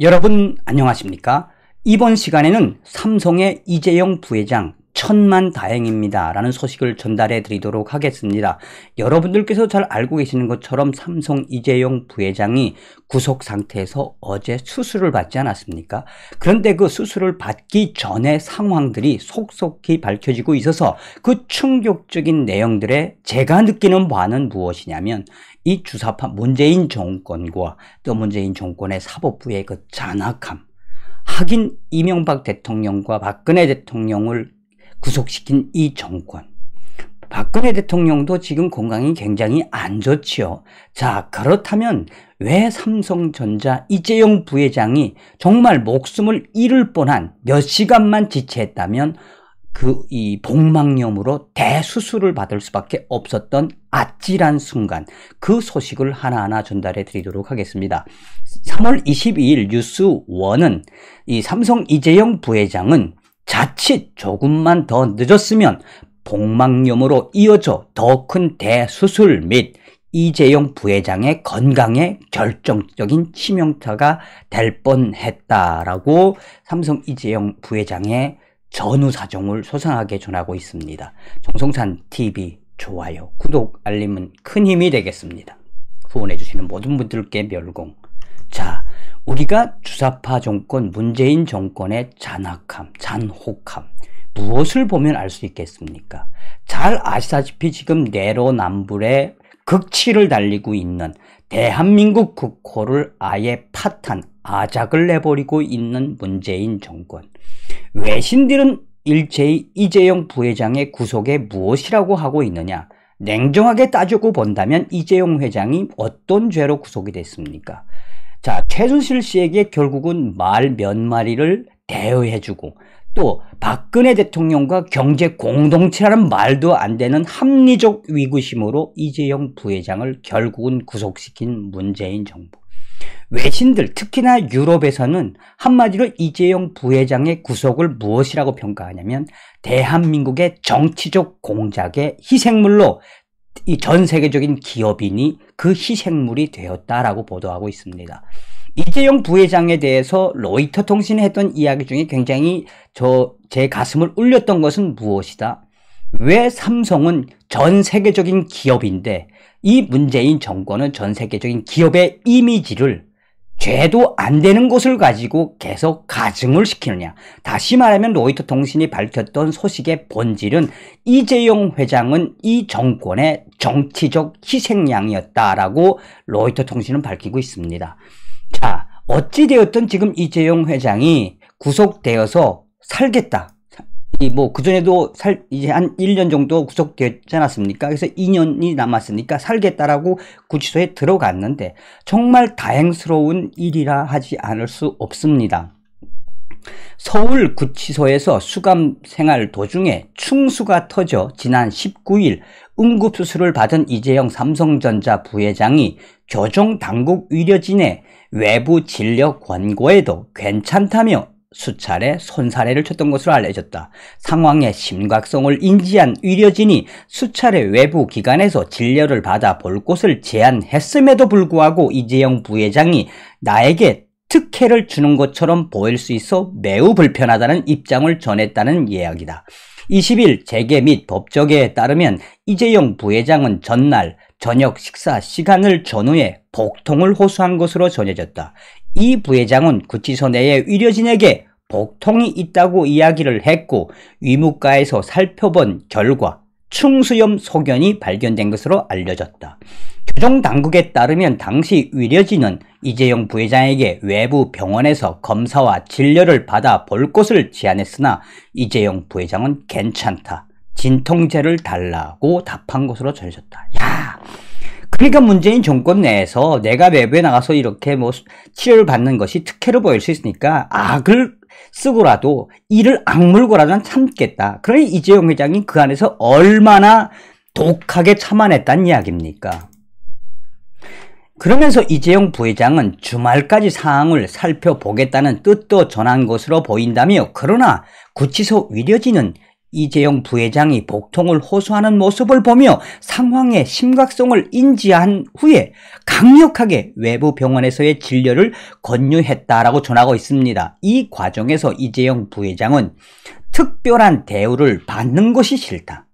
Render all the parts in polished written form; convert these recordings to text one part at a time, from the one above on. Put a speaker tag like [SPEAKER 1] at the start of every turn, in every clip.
[SPEAKER 1] 여러분 안녕하십니까? 이번 시간에는 삼성의 이재용 부회장 천만다행입니다 라는 소식을 전달해 드리도록 하겠습니다. 여러분들께서 잘 알고 계시는 것처럼 삼성 이재용 부회장이 구속 상태에서 어제 수술을 받지 않았습니까? 그런데 그 수술을 받기 전의 상황들이 속속히 밝혀지고 있어서 그 충격적인 내용들에 제가 느끼는 바는 무엇이냐면, 이 주사파 문재인 정권과 또 문재인 정권의 사법부의 그 잔악함, 하긴 이명박 대통령과 박근혜 대통령을 구속시킨 이 정권, 박근혜 대통령도 지금 건강이 굉장히 안 좋지요. 자, 그렇다면 왜 삼성전자 이재용 부회장이 정말 목숨을 잃을 뻔한, 몇 시간만 지체했다면 이 복막염으로 대수술을 받을 수밖에 없었던 아찔한 순간, 그 소식을 하나하나 전달해 드리도록 하겠습니다. 3월 22일 뉴스원은 이 삼성 이재용 부회장은 자칫 조금만 더 늦었으면 복막염으로 이어져 더 큰 대수술 및 이재용 부회장의 건강에 결정적인 치명타가 될 뻔했다라고 삼성 이재용 부회장의 전후 사정을 소상하게 전하고 있습니다. 정성찬TV 좋아요, 구독, 알림은 큰 힘이 되겠습니다. 후원해주시는 모든 분들께 멸공. 자, 우리가 주사파 정권 문재인 정권의 잔악함, 잔혹함, 무엇을 보면 알 수 있겠습니까? 잘 아시다시피 지금 내로남불의 극치를 달리고 있는 대한민국 국호를 아예 파탄, 아작을 내버리고 있는 문재인 정권. 외신들은 일제히 이재용 부회장의 구속에 무엇이라고 하고 있느냐? 냉정하게 따지고 본다면 이재용 회장이 어떤 죄로 구속이 됐습니까? 자, 최순실 씨에게 결국은 말 몇 마리를 대여해주고, 또 박근혜 대통령과 경제 공동체라는 말도 안 되는 합리적 위구심으로 이재용 부회장을 결국은 구속시킨 문재인 정부. 외신들, 특히나 유럽에서는 한마디로 이재용 부회장의 구속을 무엇이라고 평가하냐면, 대한민국의 정치적 공작의 희생물로 이 전 세계적인 기업인이 그 희생물이 되었다라고 보도하고 있습니다. 이재용 부회장에 대해서 로이터 통신이 했던 이야기 중에 굉장히 제 가슴을 울렸던 것은 무엇이다? 왜 삼성은 전 세계적인 기업인데 이 문재인 정권은 전 세계적인 기업의 이미지를 죄도 안 되는 것을 가지고 계속 가증을 시키느냐? 다시 말하면 로이터 통신이 밝혔던 소식의 본질은 이재용 회장은 이 정권의 정치적 희생양이었다라고 로이터 통신은 밝히고 있습니다. 자, 어찌되었든 지금 이재용 회장이 구속되어서 살겠다. 그전에도 이제 한 1년 정도 구속되었지 않았습니까? 그래서 2년이 남았으니까 살겠다라고 구치소에 들어갔는데, 정말 다행스러운 일이라 하지 않을 수 없습니다. 서울 구치소에서 수감 생활 도중에 충수가 터져 지난 19일 응급수술을 받은 이재용 삼성전자 부회장이 교정당국 의료진의 외부 진료 권고에도 괜찮다며 수차례 손사래를 쳤던 것으로 알려졌다. 상황의 심각성을 인지한 의료진이 수차례 외부 기관에서 진료를 받아 볼 곳을 제안했음에도 불구하고 이재용 부회장이 나에게 특혜를 주는 것처럼 보일 수 있어 매우 불편하다는 입장을 전했다는 이야기다. 20일 재계 및 법조계에 따르면 이재용 부회장은 전날 저녁 식사 시간을 전후에 복통을 호소한 것으로 전해졌다. 이 부회장은 구치소 내의 의료진에게 복통이 있다고 이야기를 했고, 위무과에서 살펴본 결과 충수염 소견이 발견된 것으로 알려졌다. 교정당국에 따르면 당시 의료진은 이재용 부회장에게 외부 병원에서 검사와 진료를 받아 볼 것을 제안했으나 이재용 부회장은 괜찮다, 진통제를 달라고 답한 것으로 전해졌다. 야, 그러니까 문재인 정권 내에서 내가 외부에 나가서 이렇게 치료를 받는 것이 특혜로 보일 수 있으니까 악을 쓰고라도 이를 악물고라도 참겠다. 그러니 이재용 회장이 그 안에서 얼마나 독하게 참아냈다는 이야기입니까? 그러면서 이재용 부회장은 주말까지 상황을 살펴보겠다는 뜻도 전한 것으로 보인다며, 그러나 구치소 의료진은 이재용 부회장이 복통을 호소하는 모습을 보며 상황의 심각성을 인지한 후에 강력하게 외부 병원에서의 진료를 권유했다라고 전하고 있습니다. 이 과정에서 이재용 부회장은 특별한 대우를 받는 것이 싫다.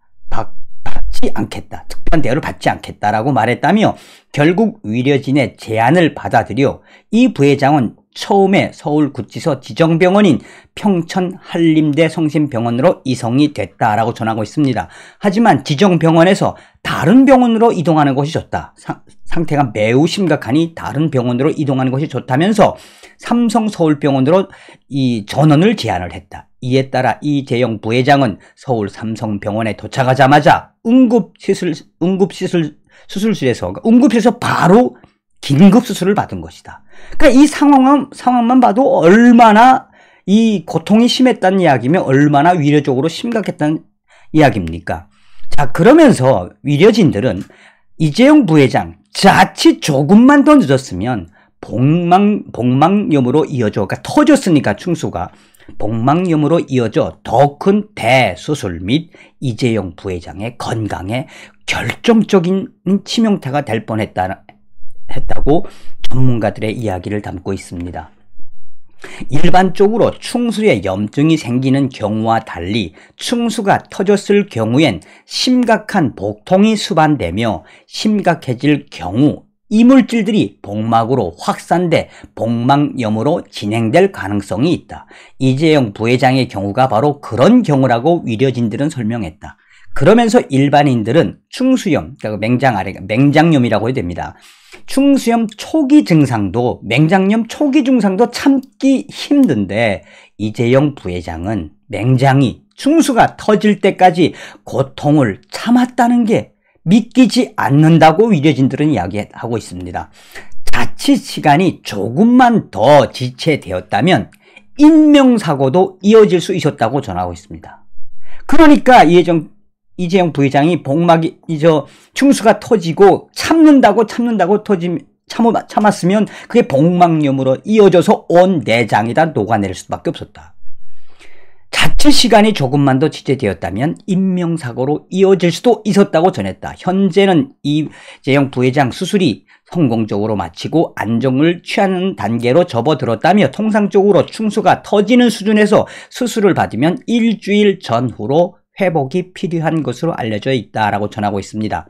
[SPEAKER 1] 받지 않겠다. 특별한 대우를 받지 않겠다라고 말했다며 결국 의료진의 제안을 받아들여 이 부회장은 처음에 서울구치소 지정병원인 평촌 한림대 성심병원으로 이송이 됐다라고 전하고 있습니다. 하지만 지정병원에서 다른 병원으로 이동하는 것이 좋다. 상태가 매우 심각하니 다른 병원으로 이동하는 것이 좋다면서 삼성서울병원으로 이 전원을 제안을 했다. 이에 따라 이재용 부회장은 서울 삼성병원에 도착하자마자 응급실에서 바로 긴급수술을 받은 것이다. 그러니까 이 상황만 봐도 얼마나 이 고통이 심했다는 이야기면 얼마나 위력적으로 심각했다는 이야기입니까? 자, 그러면서 의료진들은 이재용 부회장 자칫 조금만 더 늦었으면 복막염으로 이어져, 그러니까 터졌으니까 충수가 복막염으로 이어져 더 큰 대수술 및 이재용 부회장의 건강에 결정적인 치명타가 될 뻔했다고 전문가들의 이야기를 담고 있습니다. 일반적으로 충수에 염증이 생기는 경우와 달리 충수가 터졌을 경우엔 심각한 복통이 수반되며 심각해질 경우 이물질들이 복막으로 확산돼 복막염으로 진행될 가능성이 있다. 이재용 부회장의 경우가 바로 그런 경우라고 의료진들은 설명했다. 그러면서 일반인들은 충수염, 그러니까 맹장염이라고 해야 됩니다. 충수염 초기 증상도, 맹장염 초기 증상도 참기 힘든데 이재용 부회장은 맹장이 충수가 터질 때까지 고통을 참았다는 게 믿기지 않는다고 의료진들은 이야기하고 있습니다. 자칫 시간이 조금만 더 지체되었다면 인명사고도 이어질 수 있었다고 전하고 있습니다. 그러니까 이재용 부회장이 충수가 터지고 참았으면 그게 복막염으로 이어져서 온 내장이 다 녹아내릴 수밖에 없었다. 자칫 시간이 조금만 더 지체되었다면 인명사고로 이어질 수도 있었다고 전했다. 현재는 이재용 부회장 수술이 성공적으로 마치고 안정을 취하는 단계로 접어들었다며 통상적으로 충수가 터지는 수준에서 수술을 받으면 일주일 전후로 회복이 필요한 것으로 알려져 있다라고 전하고 있습니다.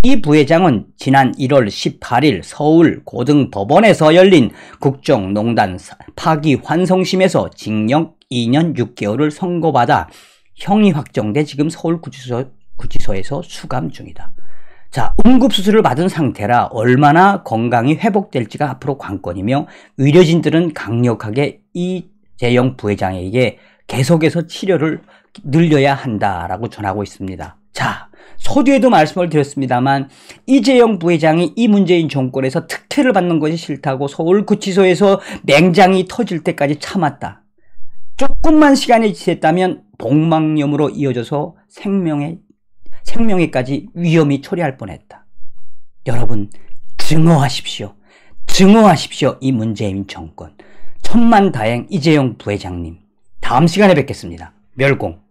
[SPEAKER 1] 이 부회장은 지난 1월 18일 서울 고등법원에서 열린 국정농단 파기환송심에서 징역 2년 6개월을 선고받아 형이 확정돼 지금 서울구치소에서 수감 중이다. 자, 응급수술을 받은 상태라 얼마나 건강이 회복될지가 앞으로 관건이며 의료진들은 강력하게 이재용 부회장에게 계속해서 치료를 늘려야 한다라고 전하고 있습니다. 자, 서두에도 말씀을 드렸습니다만 이재용 부회장이 이 문재인 정권에서 특혜를 받는 것이 싫다고 서울구치소에서 맹장이 터질 때까지 참았다. 조금만 시간이 지났다면 복막염으로 이어져서 생명에까지 위험이 초래할 뻔했다. 여러분, 증오하십시오. 이 문재인 정권. 천만다행 이재용 부회장님. 다음 시간에 뵙겠습니다. 멸공.